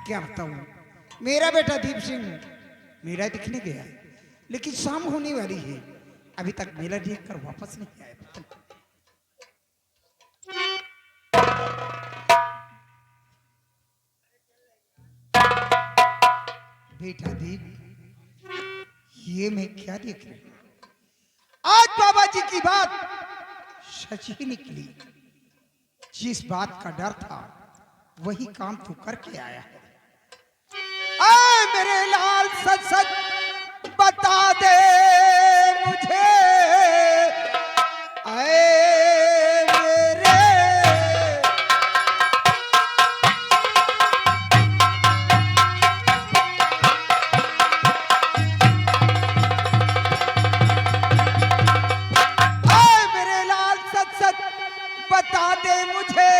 क्या बताऊं, मेरा बेटा दीप सिंह मेला दिखने गया है, लेकिन शाम होने वाली है, अभी तक मेला देख कर वापस नहीं आया। बेटा दीप, ये मैं क्या देख रही हूं? आज बाबा जी की बात सच ही निकली। जिस बात का डर था वही काम तू करके आया है। आए मेरे लाल, सच सच बता दे मुझे। आए मेरे, आए मेरे लाल, सच सच बता दे मुझे,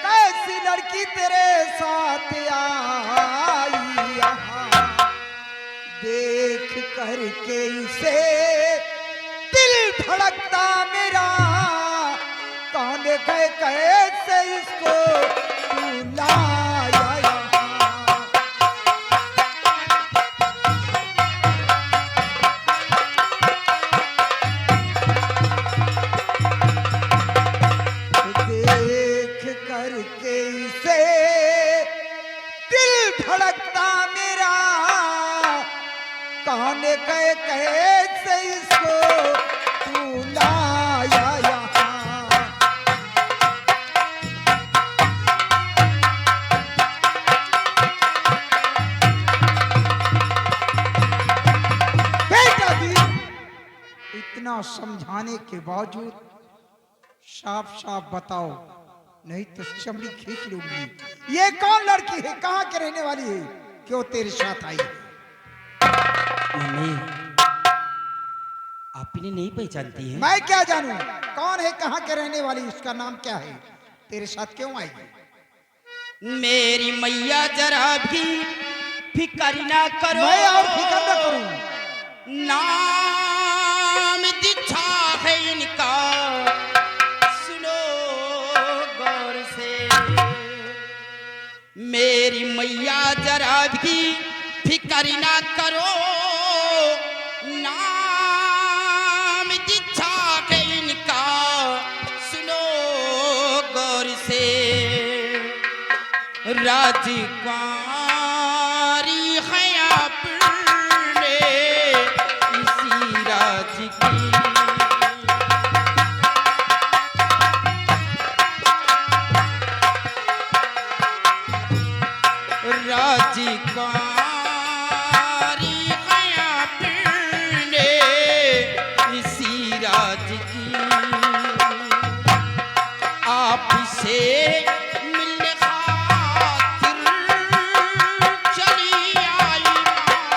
कैसी लड़की तेरे साथ आई यहाँ। देख करके इसे दिल धड़कता मेरा, कौन गए कैसे इसको तू लाया यहाँ। देख करके इसे दिल धड़कता मेरा, कौन गए कैसे इसको तू लाया यहाँ। बेटा भी इतना समझाने के बावजूद साफ साफ बताओ, नहीं तो चमड़ी खींच लूंगी। ये कौन लड़की है, कहाँ के रहने वाली है, क्यों तेरे साथ आई है? मम्मी, आप इन्हें नहीं पहचानती हैं? मैं क्या जानूं कौन है, कहाँ के रहने वाली, उसका नाम क्या है, तेरे साथ क्यों आई है? मेरी मैया जरा भी फिक्र ना करो, मैं और फिक्र न करूं। नाम दिखा है इनका, सुनो गौर से। मेरी मैया जरा भी फिक्र ना करो, नाम दिखा है इनका, सुनो गौर से। राजकुमारी है आपने इसी राज की, राजकुमारी है आपने इसी राज की। आपसे मिलने खातिर चली आई माँ।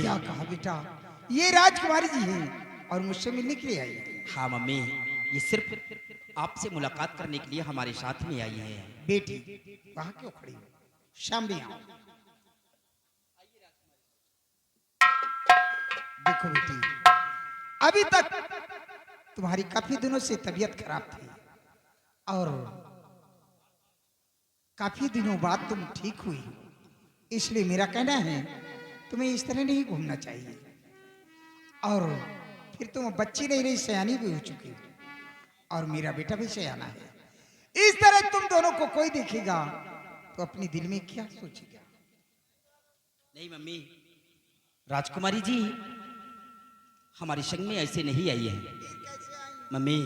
क्या कहा बेटा, ये राजकुमारी जी है और मुझसे मिलने के लिए आई है? हाँ मम्मी, ये सिर्फ आपसे मुलाकात करने के लिए हमारे साथ में आई है। बेटी वहां क्यों खड़ी हो, सामने आओ। देखो बेटी, अभी तक तुम्हारी काफी दिनों से तबीयत खराब थी और काफी दिनों बाद तुम ठीक हुई, इसलिए मेरा कहना है तुम्हें इस तरह नहीं घूमना चाहिए। और फिर तुम बच्ची नहीं रही, सयानी भी हो चुकी हो, और मेरा बेटा भी सयाना है। इस तरह तुम दोनों को कोई देखेगा तो अपने दिल में क्या सोचेगा? नहीं मम्मी, राजकुमारी जी हमारे संग में ऐसे नहीं आई है। मम्मी,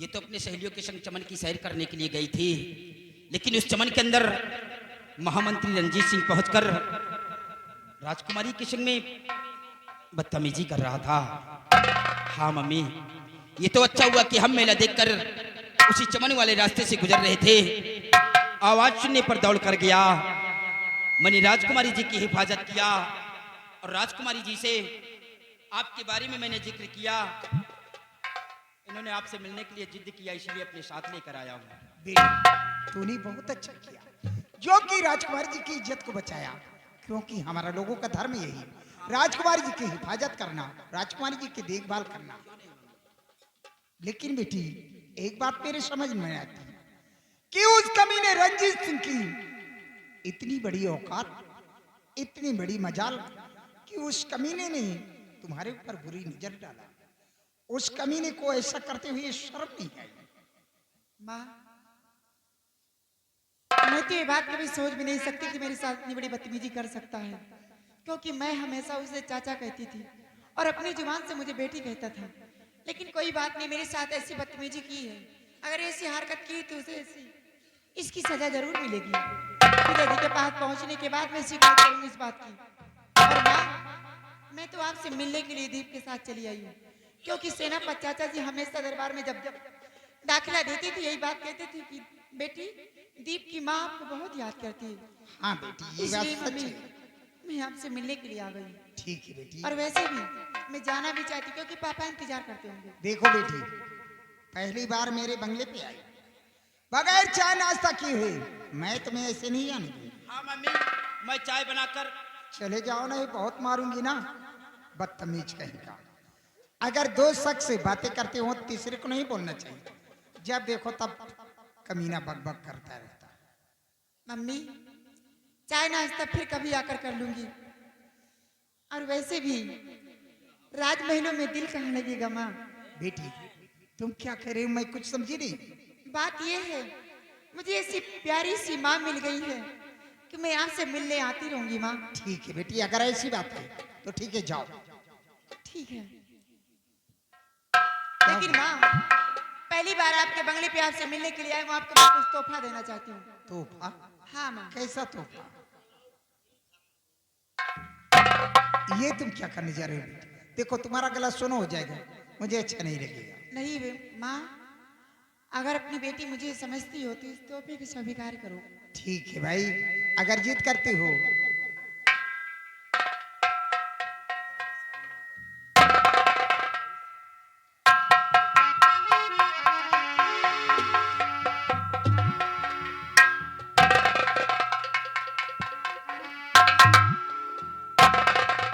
ये तो अपने सहेलियों के संग चमन की सैर करने के लिए गई थी, लेकिन उस चमन के अंदर महामंत्री रंजीत सिंह पहुंचकर राजकुमारी के संग में बदतमीजी कर रहा था। हाँ मम्मी, ये तो अच्छा हुआ कि हम मेला देखकर उसी चमन वाले रास्ते से गुजर रहे थे, आवाज सुनने पर दौड़ कर गया। मैंने राजकुमारी जी की हिफाजत किया और राजकुमारी जी से आपके बारे में मैंने जिक्र किया। इन्होंने आपसे मिलने के लिए जिद किया, इसलिए अपने साथ लेकर आया हूँ। बेटी तूने बहुत अच्छा किया जो कि राजकुमारी जी की इज्जत को बचाया, क्योंकि हमारा लोगों का धर्म यही, राजकुमारी जी की हिफाजत करना, राजकुमारी जी की देखभाल करना। लेकिन बेटी एक बात मेरे समझ में आती है कि उस कमीने रंजीत सिंह की इतनी बड़ी औकात, इतनी बड़ी मजाल कि उस कमीने ने तुम्हारे ऊपर बुरी नजर डाला। उस कमीने को ऐसा करते हुए शर्म नहीं आई। माँ, मैं तो ये बात कभी सोच भी नहीं सकती कि मेरे साथ इतनी बड़ी बदतमीजी कर सकता है, क्योंकि मैं हमेशा उसे चाचा कहती थी और अपनी जुबान से मुझे बेटी कहता था। लेकिन कोई बात नहीं, मेरे साथ ऐसी बदतमीजी की है, अगर ऐसी हरकत की तो उसे इसकी सजा जरूर मिलेगी। पिताजी के पास पहुंचने के बाद मैं शिकायत करूंगी इस बात की। और माँ, मैं तो आपसे मिलने के लिए दीप के साथ चली आई हूँ, क्योंकि सेनापति चाचा जी हमेशा दरबार में जब जब दाखिला देते थे यही बात कहते थे कि बेटी, दीप की माँ आपको बहुत याद करती है। हाँ बेटी, ये बात इसलिए सच मम्मी, है। मैं आपसे मिलने के लिए आ गई। ठीक है बेटी। और वैसे भी मैं जाना भी चाहती, क्योंकि पापा इंतजार करते होंगे। देखो बेटी, पहली बार मेरे बंगले पे आई बगैर चाय नाश्ता किए हुए, मैं तुम्हें ऐसे नहीं आने दूंगा। हाँ मम्मी, मैं चाय बनाकर। चले जाओ, नहीं बहुत मारूंगी ना, बदतमीज कहीं का। अगर दो शख्स से बातें करते हो तीसरे को नहीं बोलना चाहिए, जब देखो तब कमीना बकबक करता रहता है। मम्मी, चाय नाश्ता फिर कभी आकर कर लूंगी। और वैसे भी राजमहलों में दिल कहाँ लगेगा माँ। बेटी तुम क्या कह रही हो, मैं कुछ समझी नहीं। बात यह है, मुझे ऐसी प्यारी सी माँ मिल गई है कि मैं आपसे मिलने आती रहूंगी माँ। ठीक है बेटी, अगर ऐसी बात है तो ठीक है, जाओ। ठीक है, लेकिन माँ, पहली बार आपके बंगले पे आपसे मिलने के लिए आई हूँ, आपको मैं कुछ तोहफा देना चाहती हूँ। तोहफा? हाँ माँ। कैसा तोहफा? ये तुम क्या करने जा रहे हो बेटी? देखो तुम्हारा गला सुनो हो जाएगा, मुझे अच्छा नहीं लगेगा। नहीं माँ, अगर अपनी बेटी मुझे समझती हो तो इस तोहफे को स्वीकार करो। ठीक है भाई, अगर जिद करती हो।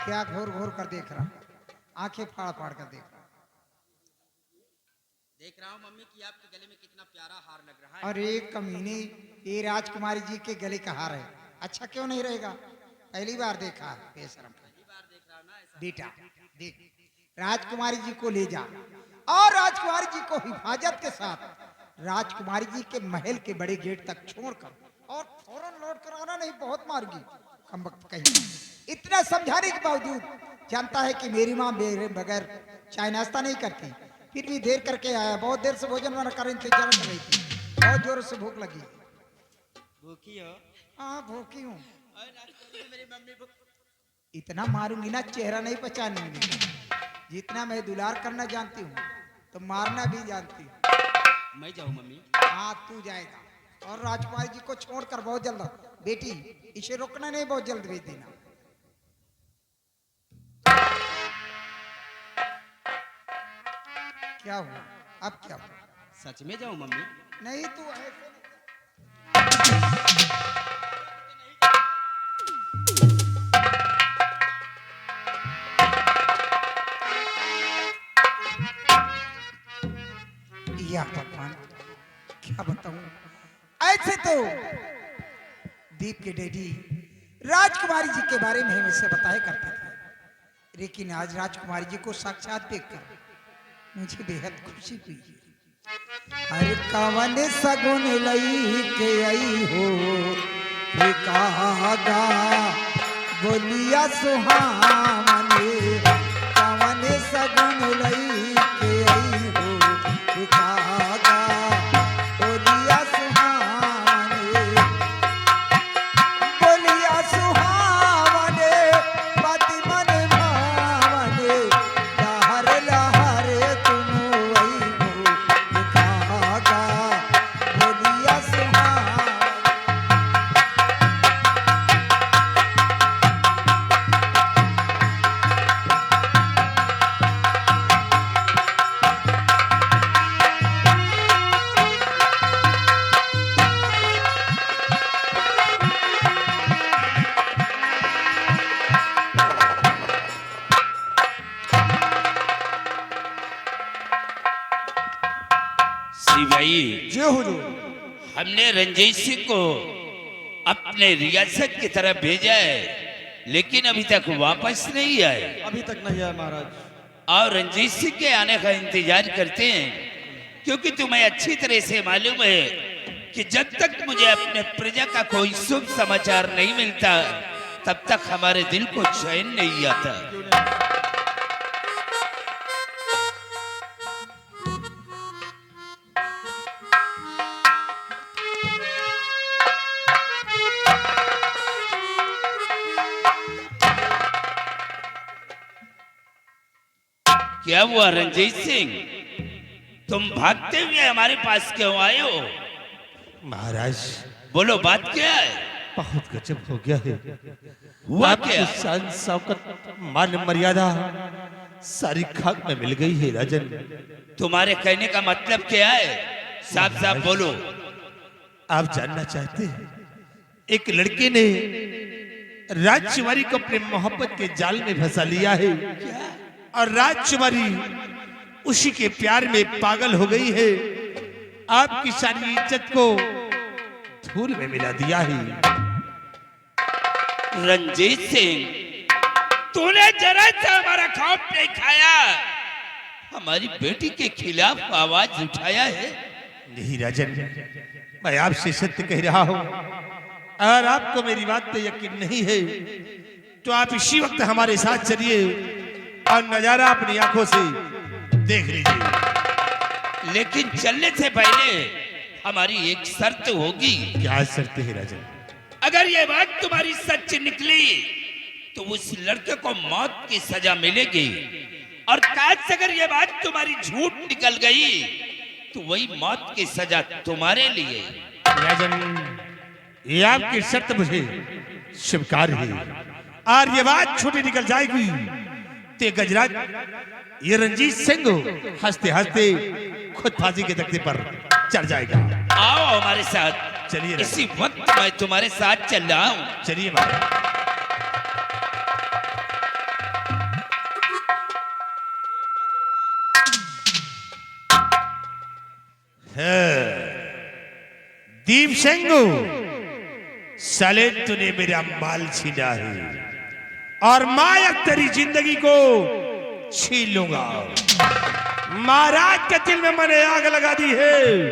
क्या घोर घोर कर देख रहा, आंखें फाड़ फाड़ कर देख रहा। देख रहा हूँ मम्मी कि आपके गले में कितना प्यारा हार लग रहा है। अरे कमीने, ये राजकुमारी जी के गले का हार है, अच्छा क्यों नहीं रहेगा? पहली बार देखा है, बेशरम। पहली बार देख रहा हूँ ना ऐसा। बेटा देख, राजकुमारी जी को ले जा और राजकुमारी जी को हिफाजत के साथ राजकुमारी जी के महल के बड़े गेट तक छोड़कर और फौरन लौट कर आना, नहीं बहुत मारूंगी कमबख्त कहीं। इतना समझाने के बावजूद जानता है कि मेरी माँ मेरे बगैर चाय नाश्ता नहीं करती, फिर भी देर करके आया। बहुत देर से भोजन वाला कर इंतजार कर रही थी, बहुत जोर से भूख लगी। भूखी हो? हाँ भूखी हूँ। और नाश्ते में मेरी मम्मी भूख। इतना मारूंगी ना चेहरा नहीं पहचानूंगी। जितना मैं दुलार करना जानती हूँ तो मारना भी जानती हूँ। मैं जाऊँ मम्मी? हाँ तू जाएगा, और राजकुमारी जी को छोड़कर बहुत जल्द। बेटी इसे रोकना नहीं, बहुत जल्द भेज देना। क्या हुआ? अब क्या हुआ? सच में जाऊँ मम्मी? नहीं तू ऐसे या भगवान, क्या बताऊं। ऐसे तो दीप के डैडी राजकुमारी जी के बारे में हमेशा बताया करते थे, लेकिन आज राजकुमारी जी को साक्षात देखकर मुझे बेहद खुशी हुई। अरे कवन सगुन लई के आई हो कागा बोलिया सुहावने, कवन सगुन लई के आई हो कागा बोलिया सुहावने, बोलिया सुहावने पति मन भावने, लहर लहर तुम आई हो कागा बोलिया सुहावने। जी भाई, जी हुजूर। हमने रंजीत सिंह को अपने रियासत की तरफ भेजा है, लेकिन अभी तक वापस नहीं आए। अभी तक नहीं आया महाराज। और रंजीत सिंह के आने का इंतजार करते हैं, क्योंकि तुम्हें अच्छी तरह से मालूम है कि जब तक मुझे अपने प्रजा का कोई शुभ समाचार नहीं मिलता, तब तक हमारे दिल को चैन नहीं आता। क्या हुआ रंजीत सिंह, तुम भागते हुए हमारे पास क्यों आए हो? महाराज, बोलो, बात क्या है? बहुत गजब हो गया है। हुआ आपकी क्या? शान शौकत मान मर्यादा सारी खाक में मिल गई है राजन। तुम्हारे कहने का मतलब क्या है? साफ साफ बोलो। आप जानना चाहते हैं, एक लड़के ने राजकुमारी को अपने मोहब्बत के जाल में फंसा लिया है और राजकुमारी उसी के प्यार में पागल हो गई है। आपकी सारी इज्जत को धूल में मिला दिया है। रंजीत सिंह, तूने जरा सा हमारा खौफ नहीं खाया, हमारी बेटी के खिलाफ आवाज उठाया है। नहीं राजन, मैं आपसे सत्य कह रहा हूं। अगर आपको मेरी बात पे यकीन नहीं है तो आप इसी वक्त हमारे साथ चलिए और नजारा अपनी आंखों से देख लीजिए। लेकिन चलने से पहले हमारी एक शर्त होगी। क्या शर्त है राजन? अगर ये बात तुम्हारी सच निकली तो उस लड़के को मौत की सजा मिलेगी, और काश अगर ये बात तुम्हारी झूठ निकल गई तो वही मौत की सजा तुम्हारे लिए। राजन, ये आपकी शर्त मुझे स्वीकार है, और ये बात छोटी निकल जाएगी ते गजराज ये रंजीत सिंह हंसते हंसते खुद फांसी के तख्ते पर चढ़ जाएगा। आओ हमारे साथ, चलिए इसी वक्त मैं तुम्हारे साथ चल रहा हूं। चलिए महाराज। दीप सिंह, साले तूने मेरा माल छीना है और मैं अब तेरी जिंदगी को छीन लूंगा। महाराज के दिल में मैंने आग लगा दी है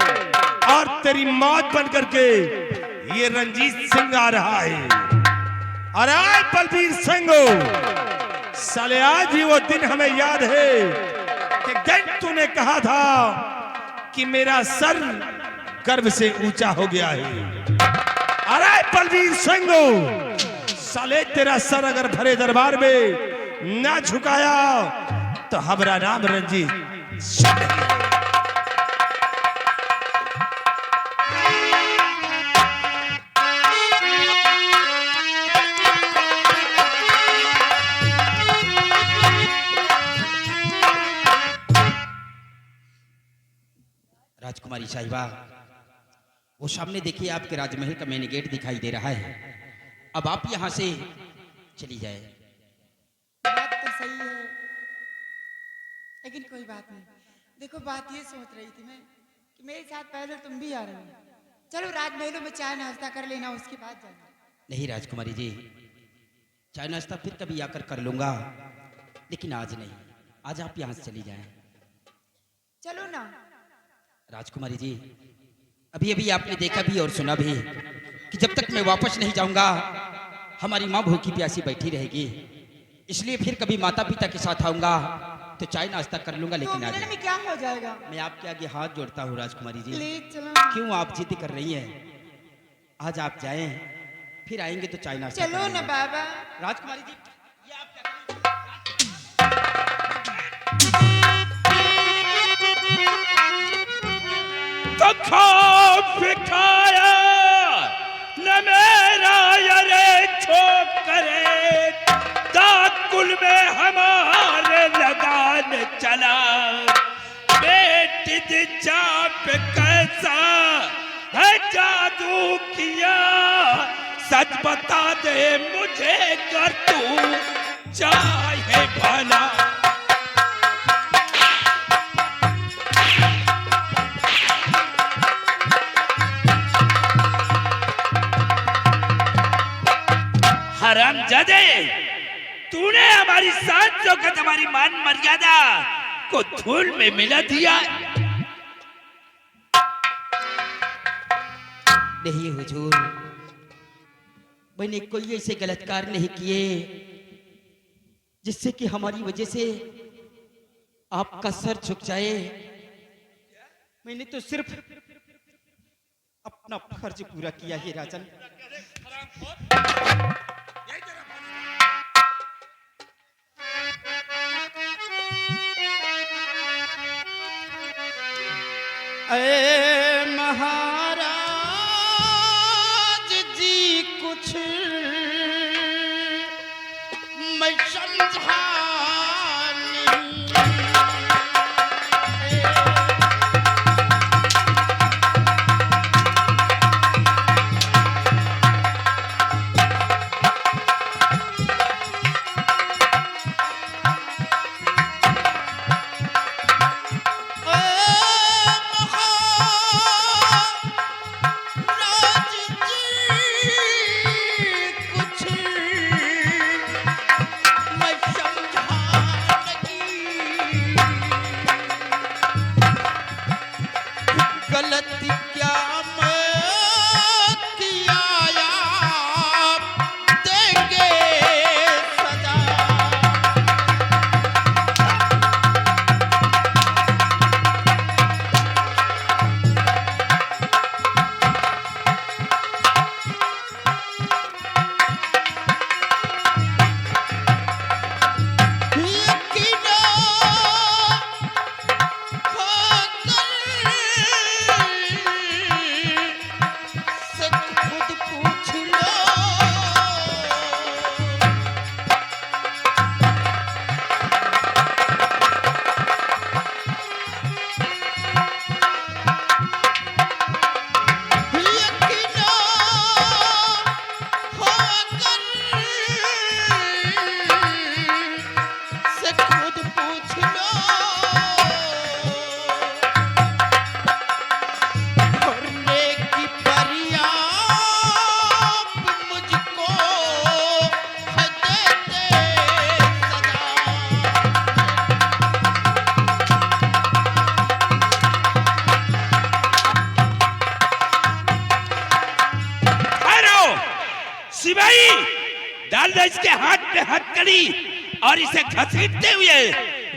और तेरी मौत बन करके ये रंजीत सिंह आ रहा है। और आज बलबीर सिंह, साले आज भी वो दिन हमें याद है कि दिन तूने कहा था कि मेरा सर गर्व से ऊंचा हो गया है। अरे बलबीर सिंह, साले तेरा सर अगर भरे दरबार में ना झुकाया तो हमारा नाम रंजीत सिंह नहीं है। राजकुमारी साहिबा, वो सामने देखिए आपके राजमहल का मेन गेट दिखाई दे रहा है। अब आप यहाँ से चली जाए। बात तो सही है, लेकिन कोई बात नहीं। देखो, बात ये सोच रही थी मैं कि मेरे साथ पहले तुम भी आ रहे हो। चलो राजमहलों में चाय नाश्ता कर लेना, उसके बाद जाना। नहीं राजकुमारी जी, चाय नाश्ता फिर कभी आकर कर लूंगा, लेकिन आज नहीं। आज आप यहाँ से चली जाएं। चलो ना। राजकुमारी जी, अभी अभी आपने देखा भी और सुना भी कि जब तक मैं वापस नहीं जाऊंगा हमारी माँ भूखी प्यासी बैठी रहेगी। इसलिए फिर कभी माता पिता के साथ आऊंगा तो चाय नाश्ता कर लूंगा, लेकिन तो आज मिलने में क्या हो जाएगा? मैं आपके आगे हाथ जोड़ता हूँ राजकुमारी जी। प्लीज चलो ना। क्यों आप जिद कर रही हैं? आज आप जाएं, फिर आएंगे तो चाय नाश्ता चलो करेंगे। ना बाबा। राजकुमारी जी, ये आप क्या करेंगे? तो खौफ खाया न मेरा यरे छोकरे, दाकुल में हमारे लगान चला। बेटी दी चाप कैसा है जादू किया, सच बता दे मुझे कर तू चाहे भला। हरामजादे, तूने हमारी साथ जो कद हमारी मान मर्यादा को धूल में मिला दिया। नहीं हुजूर, मैंने कोई ऐसे गलत कार्य नहीं किए जिससे कि हमारी वजह से आपका सर झुक जाए। मैंने तो सिर्फ अपना फर्ज पूरा किया है राजन। ऐ महाराज जी कुछ मैं समझा नहीं। गलती क्या मैं किया आप देंगे सजा। यकीना से खुद पूछ लो। यकीना होकर से खुद पूछ लो। करने की पर्याप्त मुझको है देते सजा। ठहरो सिपाही, डाल दे इसके हाथ पे हथकड़ी और इसे घसीटते हुए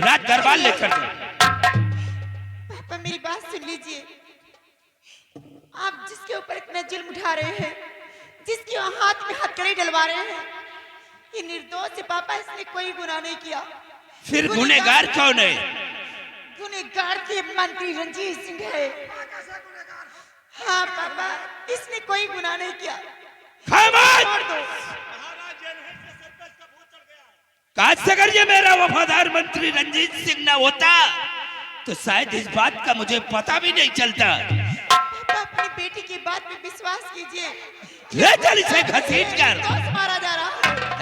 राज दरबार लेकर जाओ। पापा मेरी बात सुन लीजिए। आप जिसके ऊपर इतना जुल्म उठा रहे हैं, जिसके हाथ में हथकड़ी डलवा रहे हैं, ये निर्दोष है पापा। इसने कोई गुनाह नहीं किया। फिर गुनेगार कौन है? गुनेगार के मंत्री रंजीत सिंह है। हाँ पापा, इसने कोई गुनाह नहीं किया। खामोश! छोड़ दो। काश अगर ये मेरा वफादार मंत्री रंजीत सिंह न होता तो शायद इस बात का मुझे पता भी नहीं चलता। पापा अपनी बेटी की बात पे विश्वास कीजिए। ले चल इसे घसीट कर। निर्दोष मारा जा रहा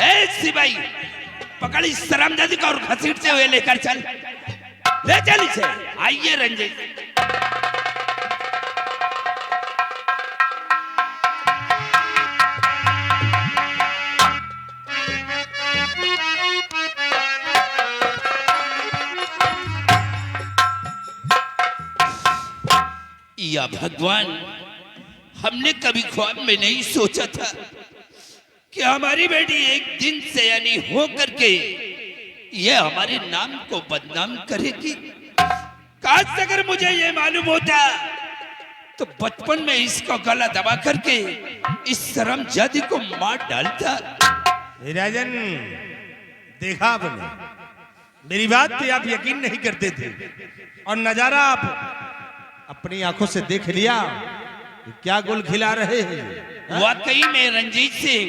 है। ए सिपाही, पकड़ इस शरामजादी को और घसीटते हुए लेकर चल। ले चल इसे। आइए रंजीत। या भगवान, हमने कभी ख्वाब में नहीं सोचा था कि हमारी बेटी एक दिन से यानी हो करके ये हमारे नाम को बदनाम करेगी। काश अगर मुझे ये मालूम होता तो बचपन में इसको गला दबा करके इस शर्मजादी को मार डालता। राजन, देखा आपने, मेरी बात पे आप यकीन नहीं करते थे और नजारा आप अपनी आंखों से देख लिया कि क्या गुल खिला रहे हैं। वाकई में रंजीत सिंह,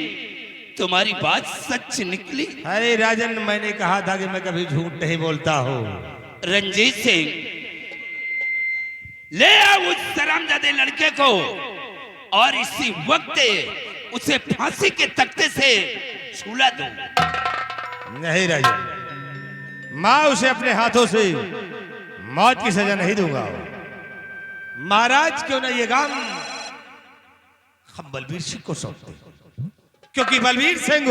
तुम्हारी बात सच निकली। अरे राजन, मैंने कहा था कि मैं कभी झूठ नहीं बोलता हूँ। रंजीत सिंह, ले आओ उस शरामजादे लड़के को और इसी वक्त उसे फांसी के तख्ते से झूला दो। नहीं राजन, मैं उसे अपने हाथों से मौत की सजा नहीं दूंगा। महाराज क्यों ना ये काम हम बलबीर सिंह को सौंप दें, क्योंकि बलबीर सिंह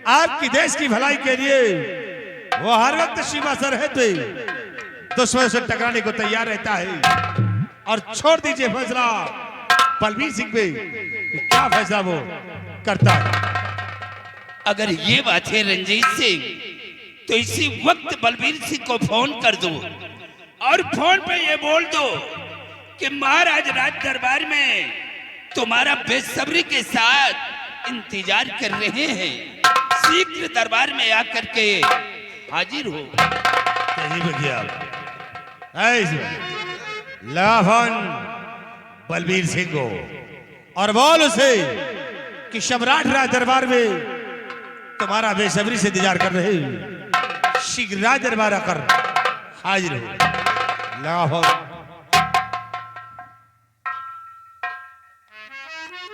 आपकी देश की भलाई के लिए वो हर वक्त सीमा सरहद पे दुश्मन से टकराने को तैयार रहता है। और छोड़ दीजिए फैसला बलबीर सिंह पे कि क्या फैसला वो करता है। अगर ये बात है रंजीत सिंह, तो इसी वक्त बलबीर सिंह को फोन कर दो और फोन पे ये बोल दो कि महाराज राज दरबार में तुम्हारा बेसब्री के साथ इंतजार कर रहे हैं, शीघ्र दरबार में आकर के हाजिर हो। लगा फोन बलबीर सिंह को और बोल उसे कि सम्राट राज दरबार में तुम्हारा बेसब्री से इंतजार कर रहे हैं, शीघ्र राज दरबार आकर हाजिर हो। लगा फोन।